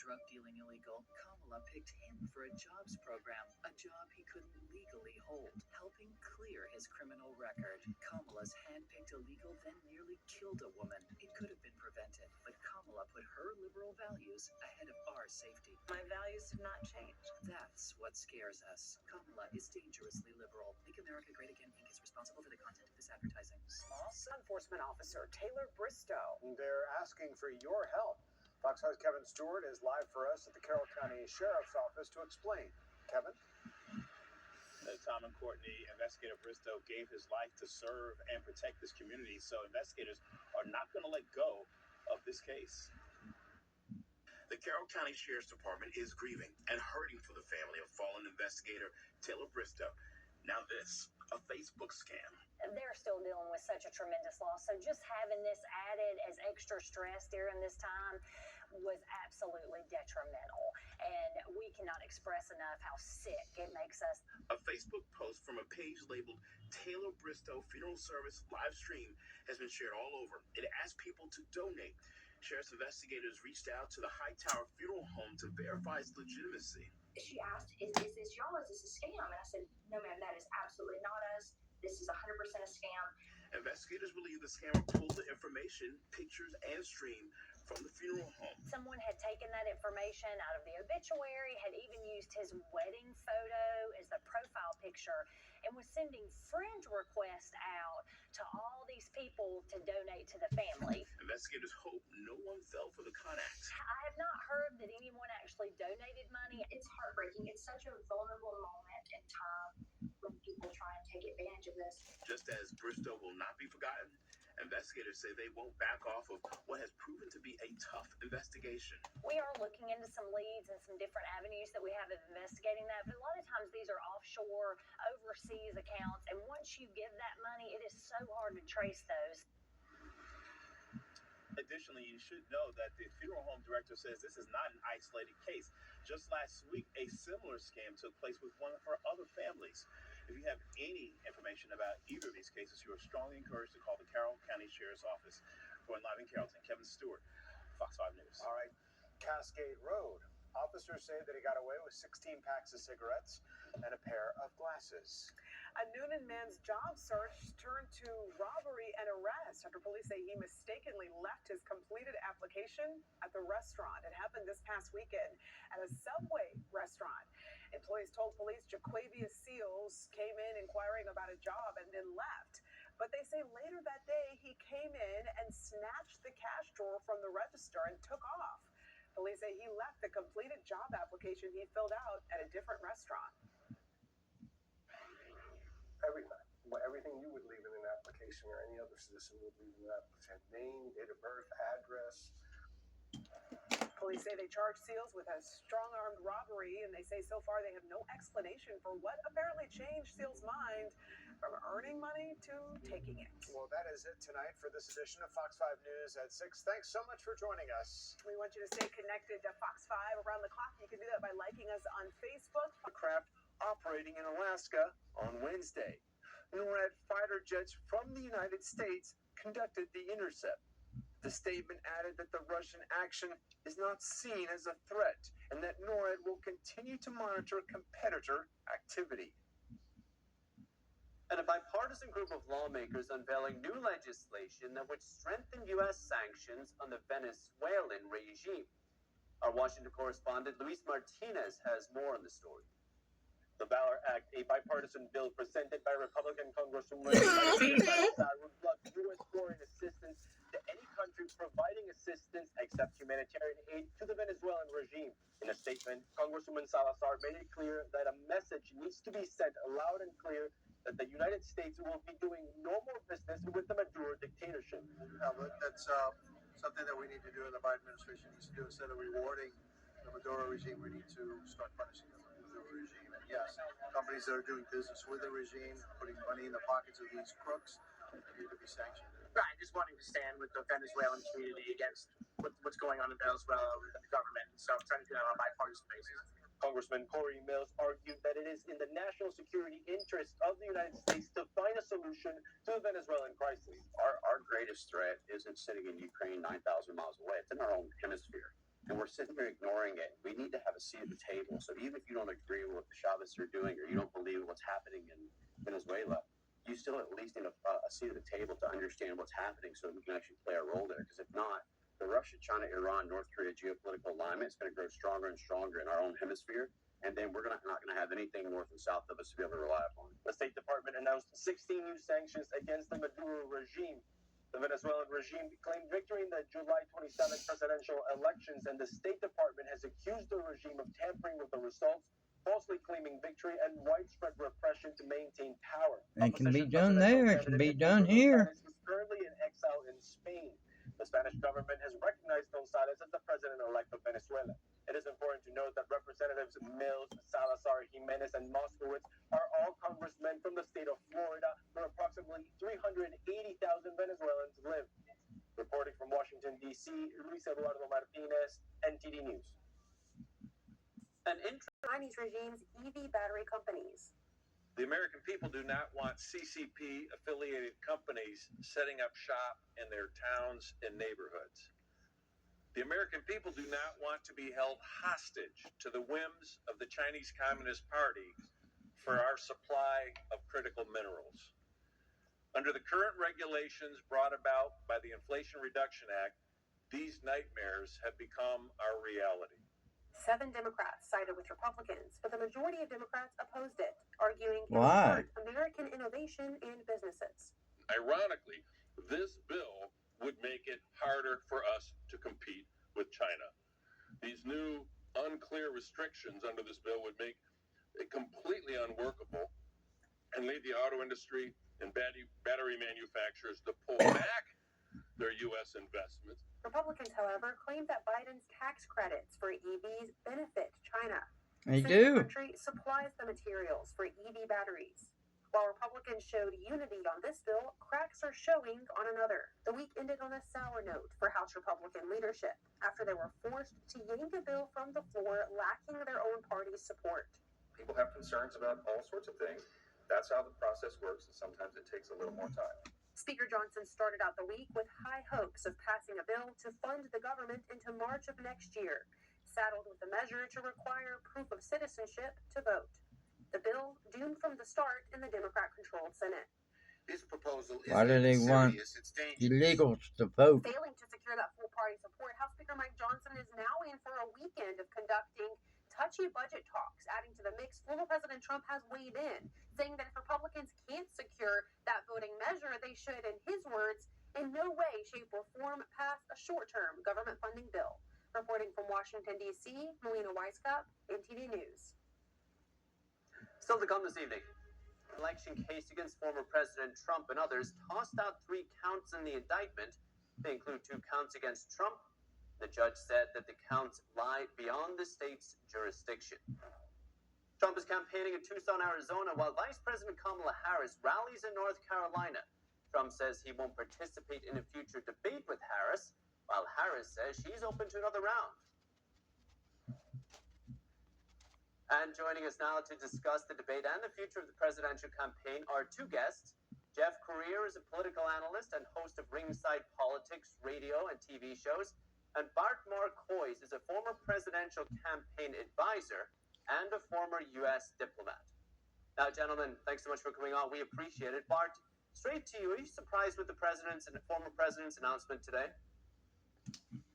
drug dealing illegal, Kamala picked him for a jobs program, a job he couldn't legally hold, helping clear his criminal record. Kamala's hand-picked illegal then nearly killed a woman. It could have been prevented, but Kamala put her liberal values ahead of our safety. My values have not changed. That's what scares us. Kamala is dangerously liberal. Make America Great Again Inc. is responsible for the content of this advertising. Law enforcement officer Taylor Bristow. They're asking for your help. Fox 5's Kevin Stewart is live for us at the Carroll County Sheriff's Office to explain. Kevin? Tom and Courtney, Investigator Bristow gave his life to serve and protect this community, so investigators are not going to let go of this case. The Carroll County Sheriff's Department is grieving and hurting for the family of fallen investigator Taylor Bristow. Now this, a Facebook scam. They're still dealing with such a tremendous loss, so just having this added as extra stress during this time was absolutely detrimental, and we cannot express enough how sick it makes us. A Facebook post from a page labeled Taylor Bristow Funeral Service live stream has been shared all over. It asked people to donate. Sheriff's investigators reached out to the Hightower Funeral Home to verify its legitimacy. She asked, is this y'all? Is this a scam? And I said, no, ma'am, that is absolutely not us. This is 100% a scam. Investigators believe the scammer pulled the information, pictures, and stream from the funeral home. Someone had taken that information out of the obituary, had even used his wedding photo as the profile picture, and was sending friend requests out to all these people to donate to the family. Investigators hope no one fell for the con act. I have not heard that anyone actually donated money. It's heartbreaking. It's such a vulnerable moment in time when people try and take advantage of this. Just as Bristow will not be forgotten, investigators say they won't back off of what has proven to be a tough investigation. We are looking into some leads and some different avenues that we have of investigating that, but a lot of times these are offshore, overseas accounts, and once you give that money, it is so hard to trace those. Additionally, you should know that the funeral home director says this is not an isolated case. Just last week, a similar scam took place with one of her other families. If you have any information about either of these cases, you are strongly encouraged to call the Carroll County Sheriff's Office. Reporting live in Carrollton, Kevin Stewart, Fox 5 News. All right. Cascade Road. Officers say that he got away with 16 packs of cigarettes and a pair of glasses. A Newnan man's job search turned to robbery and arrest after police say he mistakenly left his completed application at the restaurant. It happened this past weekend at a Subway restaurant. Employees told police Jaquavius Seals came in inquiring about a job and then left. But they say later that day he came in and snatched the cash drawer from the register and took off. Police say he left the completed job application he filled out at a different restaurant. Everything you would leave in an application or any other citizen would leave in an application. Name, date of birth, address. Police say they charged Seals with a strong-armed robbery, and they say so far they have no explanation for what apparently changed Seals' mind from earning money to taking it. Well, that is it tonight for this edition of Fox 5 News at 6. Thanks so much for joining us. We want you to stay connected to Fox 5 around the clock. You can do that by liking us on Facebook. Craft operating in Alaska on Wednesday. NORAD fighter jets from the United States conducted the intercept. The statement added that the Russian action is not seen as a threat and that NORAD will continue to monitor competitor activity. And a bipartisan group of lawmakers unveiling new legislation that would strengthen U.S. sanctions on the Venezuelan regime. Our Washington correspondent Luis Martinez has more on the story. The Valor Act, a bipartisan bill presented by Republican Congresswoman would block U.S. foreign assistance to any country providing assistance except humanitarian aid to the Venezuelan regime. In a statement, Congresswoman Salazar made it clear that a message needs to be sent loud and clear that the United States will be doing no more business with the Maduro dictatorship. That's something that we need to do, and the Biden administration needs to do. Instead of rewarding the Maduro regime, we need to start punishing the Maduro regime. And yes, companies that are doing business with the regime, putting money in the pockets of these crooks, need to be sanctioned. Right, just wanting to stand with the Venezuelan community against what's going on in Venezuela with the government. So I'm trying to do that on a bipartisan basis. Congressman Corey Mills argued that it is in the national security interest of the United States to find a solution to the Venezuelan crisis. Our greatest threat isn't sitting in Ukraine 9,000 miles away. It's in our own hemisphere. And we're sitting here ignoring it. We need to have a seat at the table. So even if you don't agree with what the Chavez are doing, or you don't believe what's happening in Venezuela, you still at least need a seat at the table to understand what's happening so that we can actually play a role there. Because if not, the Russia, China, Iran, North Korea geopolitical alignment is going to grow stronger and stronger in our own hemisphere. And then we're not going to have anything north and south of us to be able to rely upon. The State Department announced 16 new sanctions against the Maduro regime. The Venezuelan regime claimed victory in the July 27 presidential elections, and the State Department has accused the regime of tampering with the results, falsely claiming victory and widespread repression to maintain power. It can be done there. It can be done here. Is currently in exile in Spain. The Spanish government has recognized Gonzalez as the president-elect of Venezuela. It is important to note that Representatives Mills, Salazar, Jimenez, and Moskowitz are all congressmen from the state of Florida, where approximately 380,000 Venezuelans live. Reporting from Washington, D.C., Luis Eduardo Martinez, NTD News. Chinese regime's EV battery companies. The American people do not want CCP-affiliated companies setting up shop in their towns and neighborhoods. The American people do not want to be held hostage to the whims of the Chinese Communist Party for our supply of critical minerals. Under the current regulations brought about by the Inflation Reduction Act, these nightmares have become our reality. 7 Democrats sided with Republicans, but the majority of Democrats opposed it, arguing it Why? would hurt American innovation and businesses. Ironically, this bill would make it harder for us to compete with China. These new unclear restrictions under this bill would make it completely unworkable and lead the auto industry and battery manufacturers to pull back their U.S. investments. Republicans, however, claim that Biden's tax credits for EVs benefit China. They since do. The country supplies the materials for EV batteries. While Republicans showed unity on this bill, cracks are showing on another. The week ended on a sour note for House Republican leadership after they were forced to yank a bill from the floor lacking their own party's support. People have concerns about all sorts of things. That's how the process works, and sometimes it takes a little more time. Speaker Johnson started out the week with high hopes of passing a bill to fund the government into March of next year, saddled with a measure to require proof of citizenship to vote. The bill doomed from the start in the Democrat-controlled Senate. This proposal is Why do they want illegals to vote? Failing to secure that full party support, House Speaker Mike Johnson is now in for a weekend of conducting touchy budget talks, adding to the mix. Former President Trump has weighed in, saying that if Republicans can't secure that voting measure, they should, in his words, in no way, shape, or form pass a short-term government funding bill. Reporting from Washington, D.C., Melina Weisskopf, NTD News. Still to come this evening, election case against former President Trump and others tossed out 3 counts in the indictment. They include 2 counts against Trump. The judge said that the counts lie beyond the state's jurisdiction. Trump is campaigning in Tucson, Arizona, while Vice President Kamala Harris rallies in North Carolina. Trump says he won't participate in a future debate with Harris, while Harris says she's open to another round. And joining us now to discuss the debate and the future of the presidential campaign are 2 guests. Jeff Curier is a political analyst and host of Ringside Politics radio and TV shows. And Bart Marcois is a former presidential campaign advisor and a former U.S. diplomat. Now, gentlemen, thanks so much for coming on. We appreciate it. Bart, straight to you. Are you surprised with the president's and the former president's announcement today?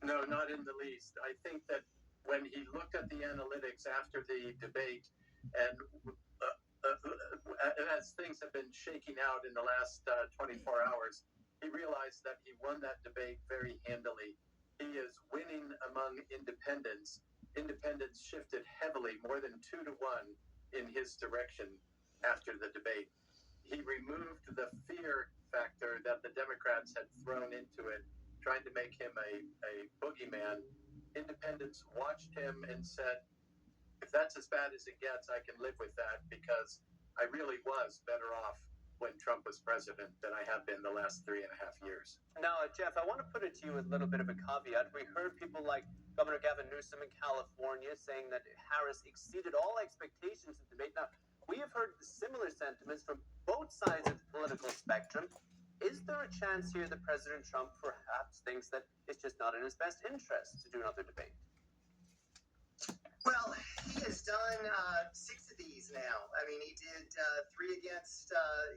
No, not in the least. I think that when he looked at the analytics after the debate and as things have been shaking out in the last 24 hours, he realized that he won that debate very handily. He is winning among independents. Independents shifted heavily, more than 2 to 1, in his direction after the debate. He removed the fear factor that the Democrats had thrown into it, trying to make him a boogeyman. Independents watched him and said, if that's as bad as it gets, I can live with that, because I really was better off when Trump was president than I have been the last 3.5 years. Now, Jeff, I want to put it to you with a little bit of a caveat. We heard people like Governor Gavin Newsom in California saying that Harris exceeded all expectations in the debate. Now, we have heard similar sentiments from both sides of the political spectrum. Is there a chance here that President Trump perhaps thinks that it's just not in his best interest to do another debate? 3 against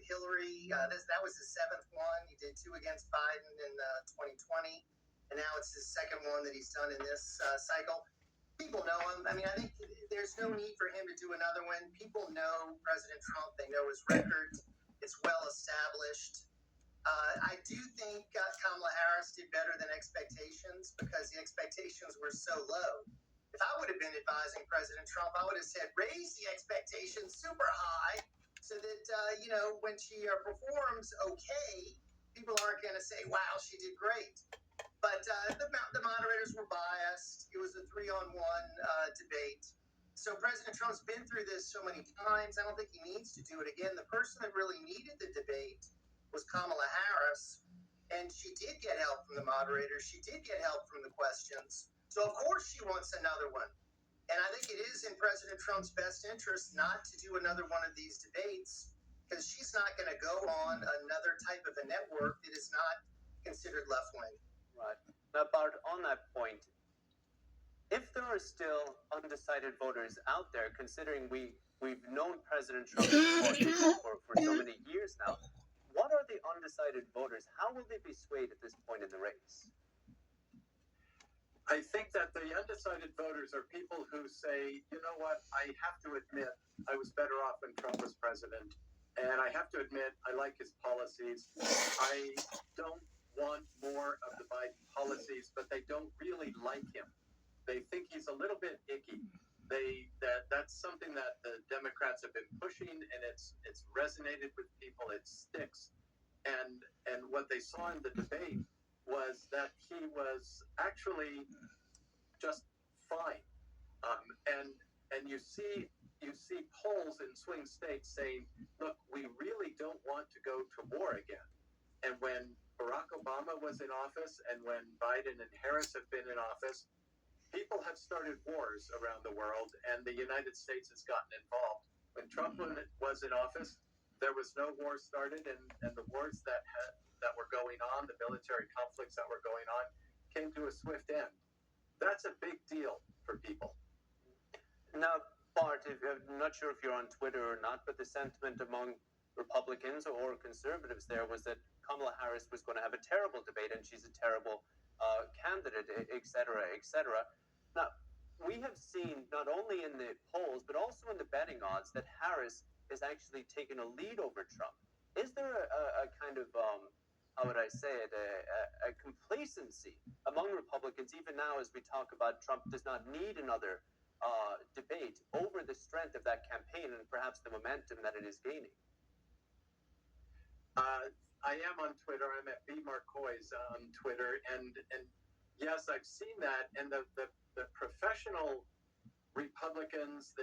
Hillary. That was his 7th one. He did 2 against Biden in 2020, and now it's his 2nd one that he's done in this cycle. People know him. I mean, I think there's no need for him to do another one. People know President Trump. They know his record. It's well established. I do think Kamala Harris did better than expectations because the expectations were so low. If I would have been advising President Trump, I would have said, raise the expectations super high so that, when she performs okay, people aren't going to say, wow, she did great. But the moderators were biased. It was a 3-on-1 debate. So President Trump's been through this so many times. I don't think he needs to do it again. The person that really needed the debate was Kamala Harris, and she did get help from the moderators. She did get help from the questions. So, of course, she wants another one. And I think it is in President Trump's best interest not to do another one of these debates because she's not going to go on another type of a network that is not considered left-wing. Right. Now, Bart, on that point, if there are still undecided voters out there, considering we've known President Trump for so many years now, what are the undecided voters? How will they be swayed at this point in the race? I think that the undecided voters are people who say, you know what, I have to admit I was better off when Trump was president. And I have to admit I like his policies. I don't want more of the Biden policies, but they don't really like him. They think he's a little bit icky. That's something that the Democrats have been pushing, and it's resonated with people. It sticks. And what they saw in the debate was that he was actually just fine. And you see polls in swing states saying, look, we really don't want to go to war again. And when Barack Obama was in office and when Biden and Harris have been in office, people have started wars around the world, and the United States has gotten involved. When Trump was in office, there was no war started, and the wars that were going on, the military conflicts that were going on, came to a swift end. That's a big deal for people. Now, Bart, I'm not sure if you're on Twitter or not, but the sentiment among Republicans or conservatives there was that Kamala Harris was going to have a terrible debate and she's a terrible candidate, et cetera, et cetera. Now, we have seen not only in the polls, but also in the betting odds that Harris is actually taking a lead over Trump. Is there a kind of, how would I say it, a complacency among Republicans, even now as we talk about Trump does not need another debate over the strength of that campaign and perhaps the momentum that it is gaining? I am on Twitter. I'm at B. Marcois on Twitter. And yes, I've seen that. And the professional Republicans,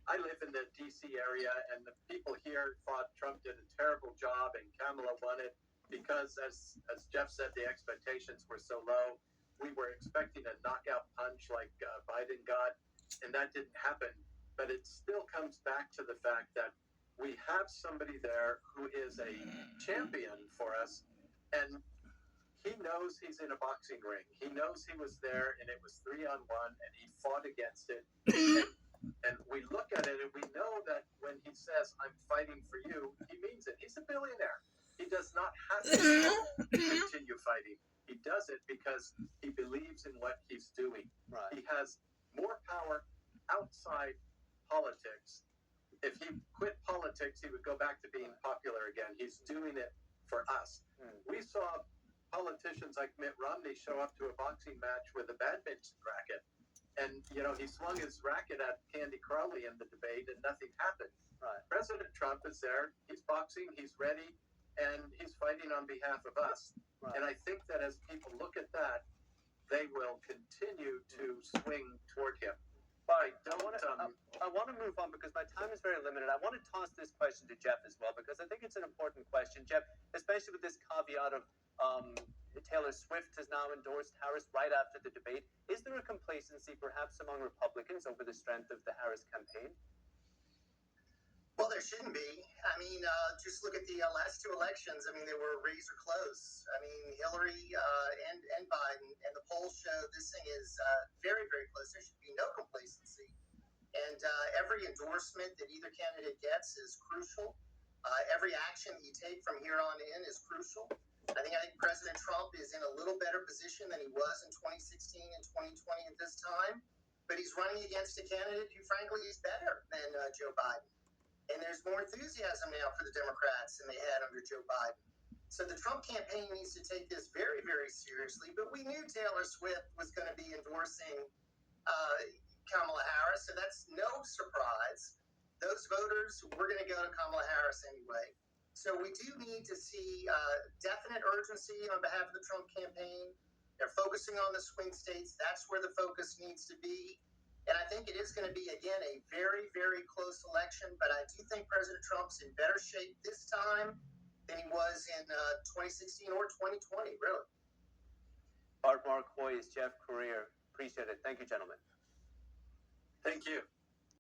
I live in the D.C. area, and the people here thought Trump did a terrible job and Kamala won it because, as Jeff said, the expectations were so low. We were expecting a knockout punch like Biden got, and that didn't happen. But it still comes back to the fact that we have somebody there who is a champion for us, and he knows he's in a boxing ring. He knows he was there, and it was 3-on-1, and he fought against it. And we look at it, and we know that when he says, I'm fighting for you, he means it. He's a billionaire. He does not have to continue fighting. He does it because he believes in what he's doing. Right. He has more power outside politics. If he quit politics, he would go back to being popular again. He's doing it for us. We saw politicians like Mitt Romney show up to a boxing match with a badminton racket. And, he swung his racket at Candy Crowley in the debate and nothing happened. Right. President Trump is there. He's boxing. He's ready. And he's fighting on behalf of us. Right. And I think that as people look at that, they will continue to swing toward him. But I want to move on because my time is very limited. I want to toss this question to Jeff as well because I think it's an important question. Jeff, especially with this caveat of Taylor Swift has now endorsed Harris right after the debate. Is there a complacency perhaps among Republicans over the strength of the Harris campaign? Well, there shouldn't be. I mean, just look at the last 2 elections. I mean, they were razor close. I mean, Hillary and Biden, and the polls show this thing is very, very close. There should be no complacency. And every endorsement that either candidate gets is crucial. Every action that you take from here on in is crucial. I think President Trump is in a little better position than he was in 2016 and 2020 at this time, but he's running against a candidate who, frankly, is better than Joe Biden. And there's more enthusiasm now for the Democrats than they had under Joe Biden. So the Trump campaign needs to take this very, very seriously, but we knew Taylor Swift was going to be endorsing Kamala Harris, so that's no surprise. Those voters were going to go to Kamala Harris anyway. So we do need to see definite urgency on behalf of the Trump campaign. They're focusing on the swing states. That's where the focus needs to be. And I think it is going to be, again, a very, very close election. But I do think President Trump's in better shape this time than he was in 2016 or 2020, really. Art Mark Hoy is Jeff Career. Appreciate it. Thank you, gentlemen. Thank you.